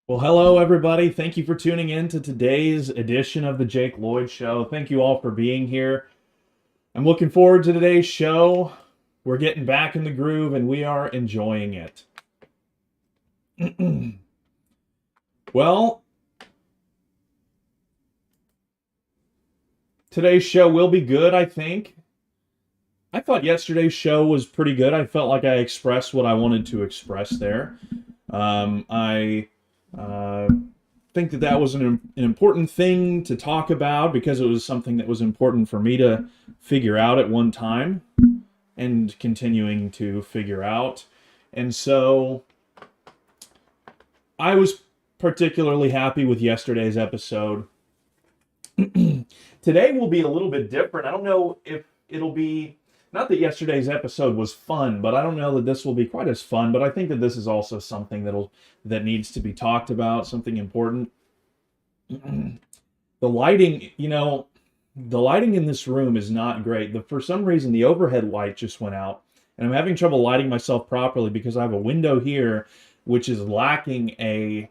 Well, hello, everybody. Thank you for tuning in to today's edition of the Jake Lloyd Show. Thank you all for being here. I'm looking forward to today's show. We're getting back in the groove and we are enjoying it. Well, today's show will be good, I think. I thought yesterday's show was pretty good. I felt like I expressed what I wanted to express there. I think that was an important thing to talk about because it was something that was important for me to figure out at one time and continuing to figure out. And so I was particularly happy with yesterday's episode. Today will be a little bit different. I don't know if it'll be, not that yesterday's episode was fun, but I don't know that this will be quite as fun, but I think that this is also something that needs to be talked about, something important. The lighting, the lighting in this room is not great. For some reason, the overhead light just went out, and I'm having trouble lighting myself properly because I have a window here which is lacking a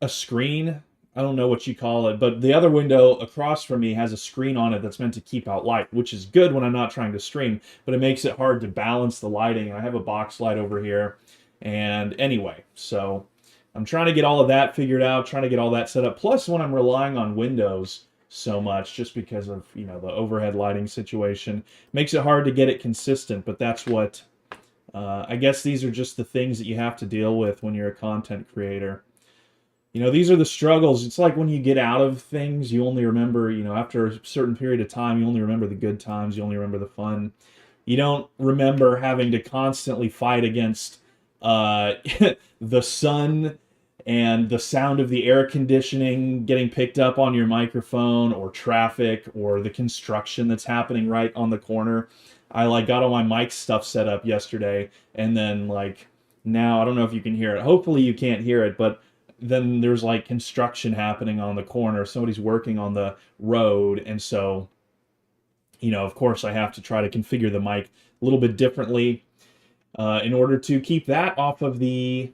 screen. I don't know what you call it, but the other window across from me has a screen on it that's meant to keep out light, which is good when I'm not trying to stream, but it makes it hard to balance the lighting. I have a box light over here, and anyway, so I'm trying to get all of that figured out, trying to get all that set up. Plus, when I'm relying on Windows so much, just because of, the overhead lighting situation, makes it hard to get it consistent, but that's what, I guess these are just the things that you have to deal with when you're a content creator. These are the struggles. It's like when you get out of things, you only remember, after a certain period of time, you only remember the good times, you only remember the fun. You don't remember having to constantly fight against the sun and the sound of the air conditioning getting picked up on your microphone, or traffic, or the construction that's happening right on the corner. I got all my mic stuff set up yesterday, and then now, I don't know if you can hear it. Hopefully you can't hear it, but then there's construction happening on the corner. Somebody's working on the road, and so, of course I have to try to configure the mic a little bit differently in order to keep that off of the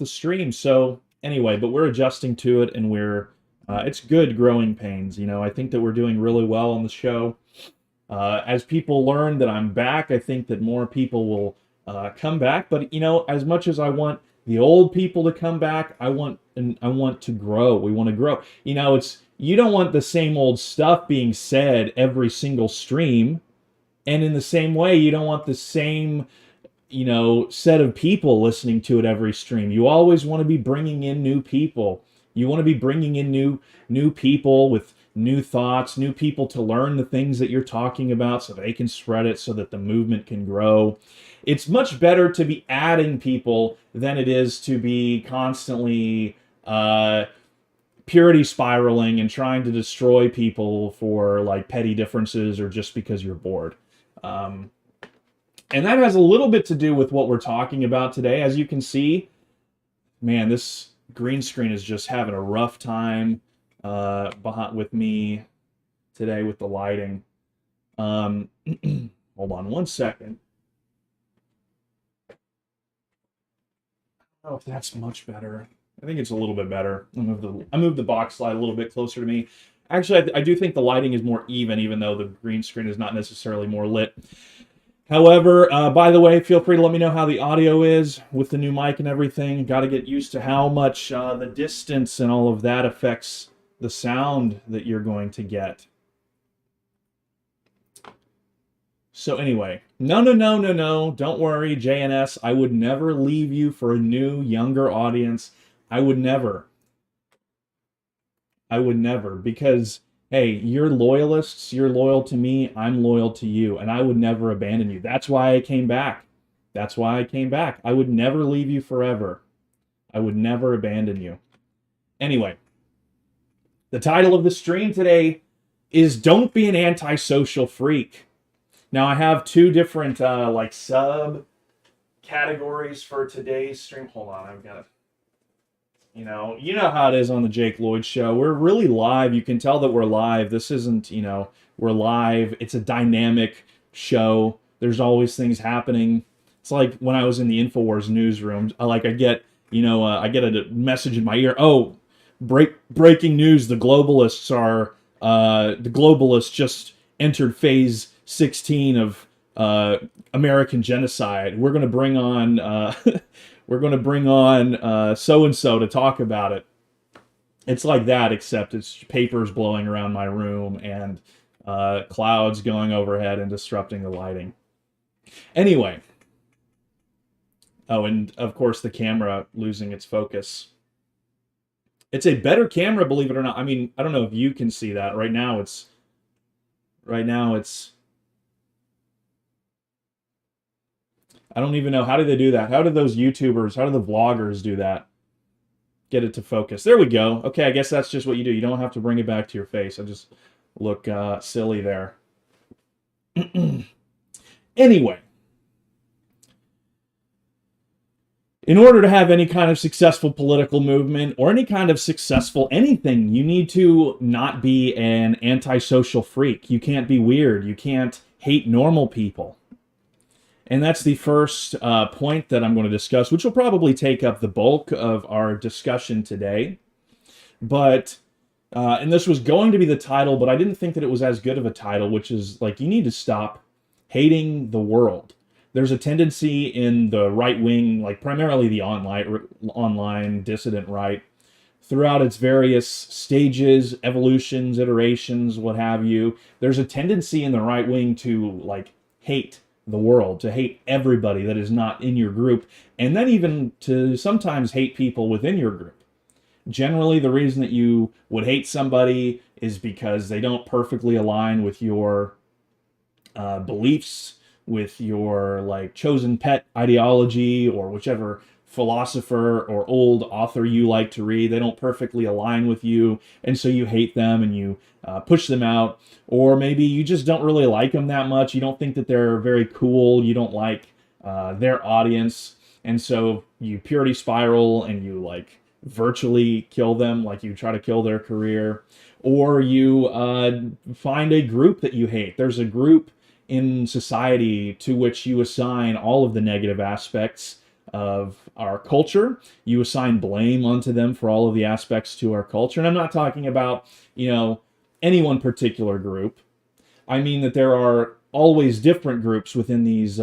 stream. So anyway, but we're adjusting to it, and it's good growing pains. I think that we're doing really well on the show. As people learn that I'm back, I think that more people will come back. But as much as I want the old people to come back, I want to grow. We want to grow. you don't want the same old stuff being said every single stream. And in the same way, you don't want the same, set of people listening to it every stream. You always want to be bringing in new people. You want to be bringing in new people with new thoughts, new people to learn the things that you're talking about so they can spread it so that the movement can grow. It's much better to be adding people than it is to be constantly purity spiraling and trying to destroy people for like petty differences or just because you're bored. And that has a little bit to do with what we're talking about today. As you can see, man, this green screen is just having a rough time with me today with the lighting. Hold on one second. I don't know if that's much better. I think it's a little bit better. I moved the box slide a little bit closer to me. Actually, I do think the lighting is more even though the green screen is not necessarily more lit. However, by the way, feel free to let me know how the audio is with the new mic and everything. Got to get used to how much the distance and all of that affects the sound that you're going to get. So anyway, no, don't worry, JNS. I would never leave you for a new, younger audience. I would never, because hey, you're loyalists, you're loyal to me, I'm loyal to you, and I would never abandon you. That's why I came back. I would never leave you forever. I would never abandon you. Anyway, the title of the stream today is Don't Be an Antisocial Freak. Now, I have two different sub categories for today's stream. Hold on, I've got it. You know how it is on the Jake Lloyd Show. We're really live. You can tell that we're live. This isn't, we're live. It's a dynamic show. There's always things happening. It's like when I was in the InfoWars newsroom. I get a message in my ear. Oh, breaking news! The globalists just entered phase 16 of American genocide. We're going to bring on. We're going to bring on so-and-so to talk about it. It's like that, except it's papers blowing around my room and clouds going overhead and disrupting the lighting. Anyway. Oh, and of course the camera losing its focus. It's a better camera, believe it or not. I mean, I don't know if you can see that. Right now it's... I don't even know. How do they do that? How do those YouTubers, how do the vloggers do that? Get it to focus. There we go. Okay, I guess that's just what you do. You don't have to bring it back to your face. I just look silly there. Anyway. In order to have any kind of successful political movement or any kind of successful anything, you need to not be an antisocial freak. You can't be weird. You can't hate normal people. And that's the first point that I'm going to discuss, which will probably take up the bulk of our discussion today. But, and this was going to be the title, but I didn't think that it was as good of a title, which is like, you need to stop hating the world. There's a tendency in the right wing, like primarily the online dissident right, throughout its various stages, evolutions, iterations, what have you. There's a tendency in the right wing to like hate the world, to hate everybody that is not in your group, and then even to sometimes hate people within your group. Generally, the reason that you would hate somebody is because they don't perfectly align with your beliefs, with your like chosen pet ideology, or whichever philosopher or old author you like to read. They don't perfectly align with you, and so you hate them and you push them out. Or maybe you just don't really like them that much. You don't think that they're very cool. You don't like their audience, and so you purity spiral and you like virtually kill them, like you try to kill their career. Or you find a group that you hate. There's a group in society to which you assign all of the negative aspects of our culture. You assign blame onto them for all of the aspects to our culture. And I'm not talking about, any one particular group. I mean that there are always different groups within these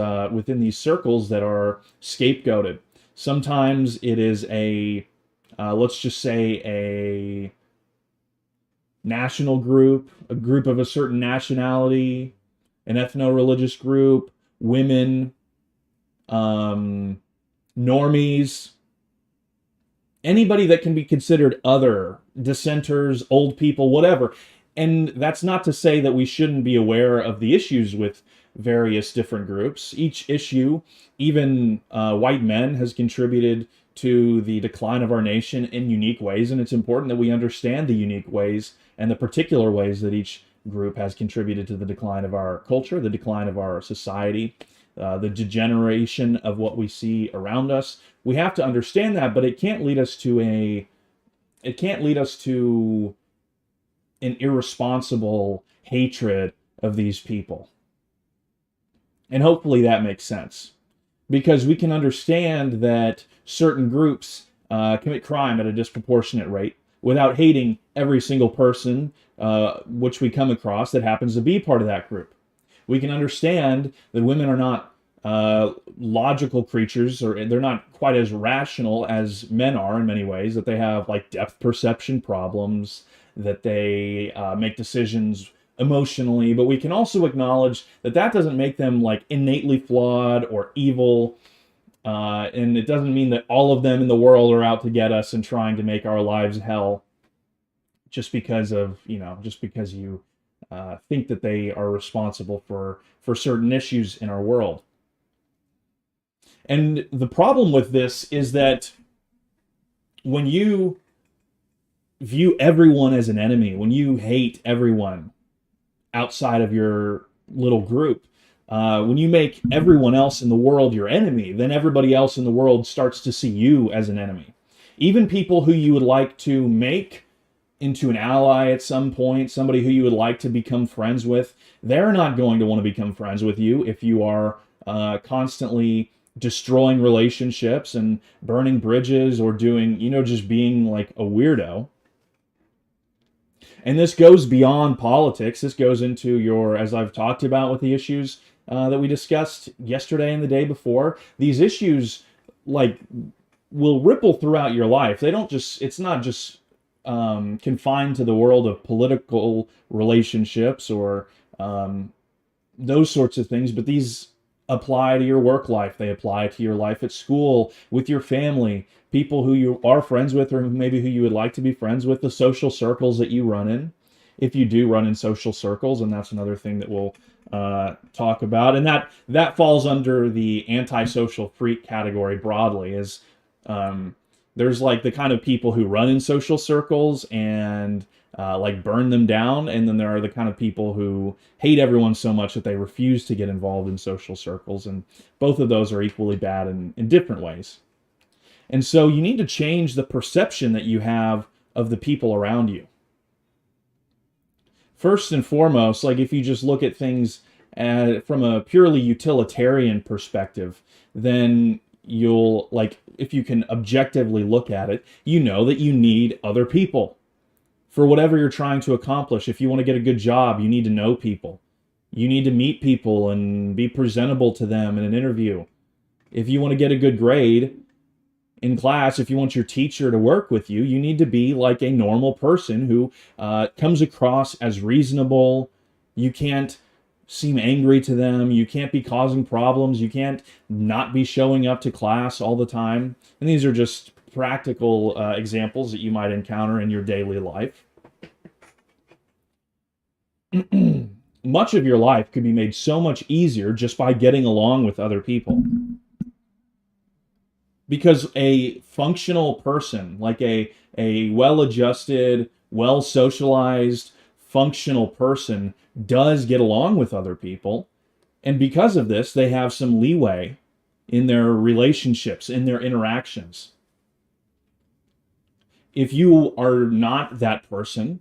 circles that are scapegoated. Sometimes it is let's just say national group, a group of a certain nationality, an ethno-religious group, women, um, normies, anybody that can be considered other, dissenters, old people, whatever. And that's not to say that we shouldn't be aware of the issues with various different groups. Each issue, even white men, has contributed to the decline of our nation in unique ways, and it's important that we understand the unique ways and the particular ways that each group has contributed to the decline of our culture, the decline of our society, the degeneration of what we see around us. We have to understand that, but it can't lead us to an irresponsible hatred of these people. And hopefully that makes sense, because we can understand that certain groups commit crime at a disproportionate rate without hating every single person which we come across that happens to be part of that group. We can understand that women are not logical creatures, or they're not quite as rational as men are in many ways, that they have like depth perception problems, that they make decisions emotionally, but we can also acknowledge that that doesn't make them like innately flawed or evil, and it doesn't mean that all of them in the world are out to get us and trying to make our lives hell just because of, just because you think that they are responsible for certain issues in our world. And the problem with this is that when you view everyone as an enemy, when you hate everyone outside of your little group, when you make everyone else in the world your enemy, then everybody else in the world starts to see you as an enemy. Even people who you would like to make into an ally at some point, somebody who you would like to become friends with, they're not going to want to become friends with you if you are constantly destroying relationships and burning bridges, or doing, just being like a weirdo. And this goes beyond politics. This goes into your, as I've talked about with the issues that we discussed yesterday and the day before, these issues like will ripple throughout your life. They don't just, it's not just confined to the world of political relationships or those sorts of things, but these apply to your work life. They apply to your life at school, with your family, people who you are friends with, or maybe who you would like to be friends with, the social circles that you run in, if you do run in social circles. And that's another thing that we'll talk about. And that falls under the antisocial freak category broadly, is there's like the kind of people who run in social circles and like burn them down, and then there are the kind of people who hate everyone so much that they refuse to get involved in social circles, and both of those are equally bad in different ways. And so you need to change the perception that you have of the people around you. First and foremost, like if you just look at things from a purely utilitarian perspective, then you'll, like, if you can objectively look at it, you know that you need other people for whatever you're trying to accomplish. If you want to get a good job, you need to know people. You need to meet people and be presentable to them in an interview. If you want to get a good grade in class, if you want your teacher to work with you, you need to be like a normal person who comes across as reasonable. You can't seem angry to them. You can't be causing problems. You can't not be showing up to class all the time. And these are just practical examples that you might encounter in your daily life. Much of your life could be made so much easier just by getting along with other people. Because a functional person, like a well-adjusted, well-socialized, functional person, does get along with other people. And because of this, they have some leeway in their relationships, in their interactions. If you are not that person,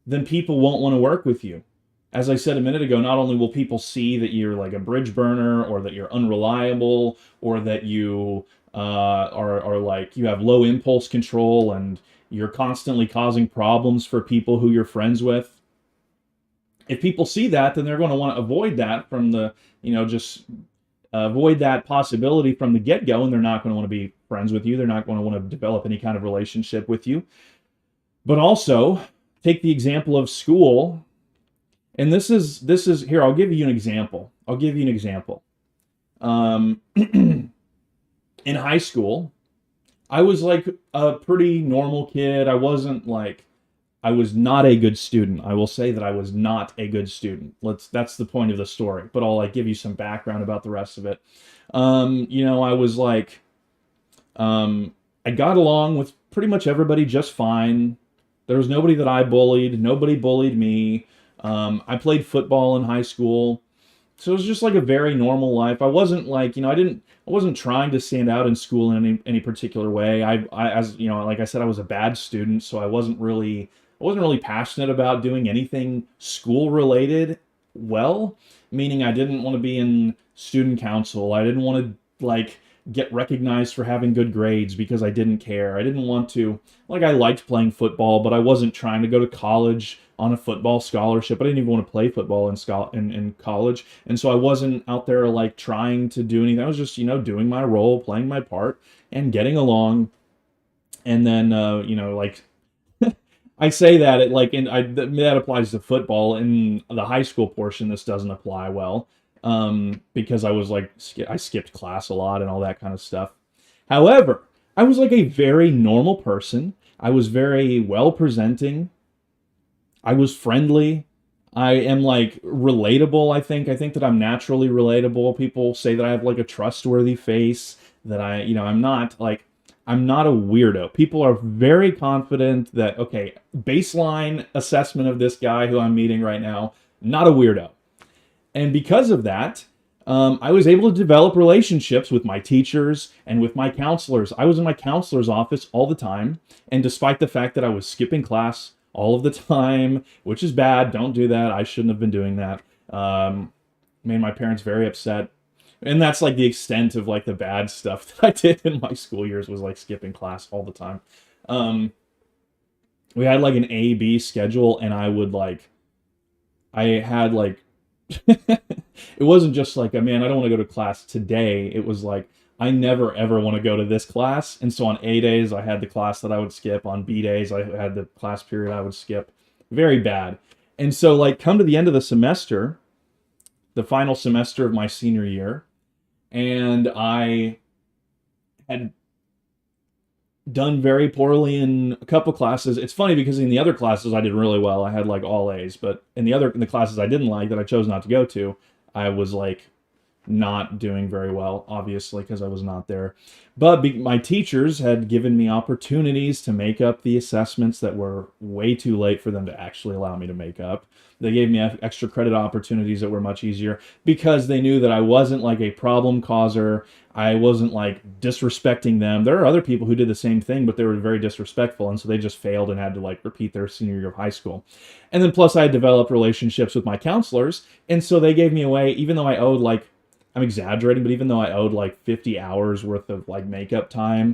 then people won't want to work with you. As I said a minute ago, not only will people see that you're like a bridge burner, or that you're unreliable, or that you are like you have low impulse control and you're constantly causing problems for people who you're friends with. If people see that, then they're going to want to avoid that from the, just avoid that possibility from the get-go, and they're not going to want to be friends with you. They're not going to want to develop any kind of relationship with you. But also, take the example of school, and this is here. I'll give you an example. In high school, I was like a pretty normal kid. I was not a good student. I will say that I was not a good student. That's the point of the story, but I'll like give you some background about the rest of it. I was like, I got along with pretty much everybody just fine. There was nobody that I bullied. Nobody bullied me. I played football in high school. So it was just like a very normal life. I wasn't like, I wasn't trying to stand out in school in any particular way. As like I said, I was a bad student, so I wasn't really passionate about doing anything school related well, meaning I didn't want to be in student council. I didn't want to like get recognized for having good grades because I didn't care. I didn't want to, like, I liked playing football, but I wasn't trying to go to college on a football scholarship. I didn't even want to play football in college. And so I wasn't out there like trying to do anything. I was just, doing my role, playing my part and getting along. And then, like I say that that applies to football. In the high school portion, this doesn't apply well, because I was like I skipped class a lot and all that kind of stuff. However, I was like a very normal person. I was very well presenting. I was friendly. I am like relatable. I think that I'm naturally relatable. People say that I have like a trustworthy face. That I'm not a weirdo. People are very confident that, okay, baseline assessment of this guy who I'm meeting right now, not a weirdo. And because of that, I was able to develop relationships with my teachers and with my counselors. I was in my counselor's office all the time. And despite the fact that I was skipping class all of the time, which is bad, don't do that. I shouldn't have been doing that. Made my parents very upset. And that's like the extent of like the bad stuff that I did in my school years, was like skipping class all the time. We had like an A-B schedule, and I had like, it wasn't just like, man, I don't want to go to class today. It was like, I never ever want to go to this class. And so on A days, I had the class that I would skip. On B days, I had the class period I would skip. Very bad. And so like come to the end of the semester, the final semester of my senior year, and I had done very poorly in a couple classes. It's funny because in the other classes I did really well. I had like all A's, but in the classes I didn't like, that I chose not to go to, I was like not doing very well, obviously, because I was not there. But my teachers had given me opportunities to make up the assessments that were way too late for them to actually allow me to make up. They gave me extra credit opportunities that were much easier because they knew that I wasn't like a problem causer. I wasn't like disrespecting them. There are other people who did the same thing, but they were very disrespectful, and so they just failed and had to like repeat their senior year of high school. And then plus I had developed relationships with my counselors, and so they gave me away, even though I owed like, I'm exaggerating, but even though I owed like 50 hours worth of like makeup time,